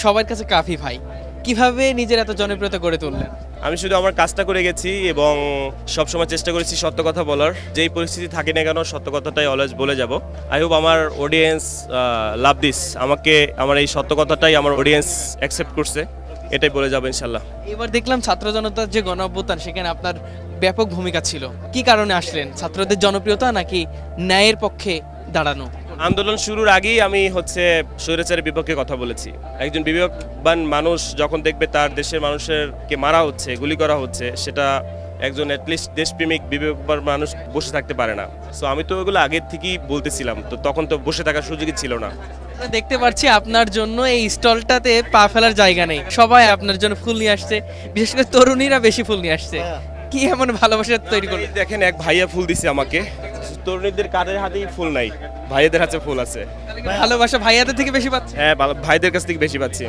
সবার কাছে কাফি ভাই, কিভাবে নিজের এত জনপ্রিয়তা গড়ে তুললেন? আমি শুধু আমার কাজটা করে গেছি এবং সবসময় চেষ্টা করেছি সত্য কথা বলার। যেই পরিস্থিতি থাকে না কেন সত্য কথাটাই অলওয়েজ বলে যাব। আই হোপ আমার অডিয়েন্স লাভ দিস, আমাকে আমার এই সত্য কথাটাই আমার অডিয়েন্স অ্যাকসেপ্ট করছে, এটাই বলে যাবো ইনশাল্লাহ। এবার দেখলাম ছাত্র জনতার যে গণ অভ্যুত্থান, সেখানে আপনার ব্যাপক ভূমিকা ছিল। কি কারণে আসলেন? ছাত্রদের জনপ্রিয়তা নাকি ন্যায়ের পক্ষে দাঁড়ানো? আন্দোলন শুরুর আগেই আমি স্বৈরাচারের বিপক্ষে কথা বলেছি। একজন বিবেকবান মানুষ যখন দেখবে তার দেশের মানুষেরকে মারা হচ্ছে, গুলি করা হচ্ছে, সেটা একজন অ্যাটলিস্ট দেশপ্রেমিক বিবেকবান মানুষ বসে থাকতে পারে না। সো আমি তো ওগুলো আগের থেকেই বলতেছিলাম, তো তখন তো বসে থাকার সুযোগই ছিল না। আমরা দেখতে পাচ্ছি আপনার জন্য এই স্টলটাতে পা ফেলার জায়গা নেই, সবাই আপনার জন্য ফুল নিয়ে আসছে, বিশেষ করে তরুণীরা বেশি ফুল নিয়ে আসছে। কি এমন ভালোবাসা তৈরি করলেন? এই দেখেন, এক ভাইয়া ফুল দিছে আমাকে। তরুণীদের কাদের হাতেই ফুল নাই, ভাইয়াদের হাতে ফুল আছে। ভালোবাসা ভাইয়াদের থেকে বেশি পাচ্ছে। হ্যাঁ, ভাইদের কাছ থেকে বেশি পাচ্ছি।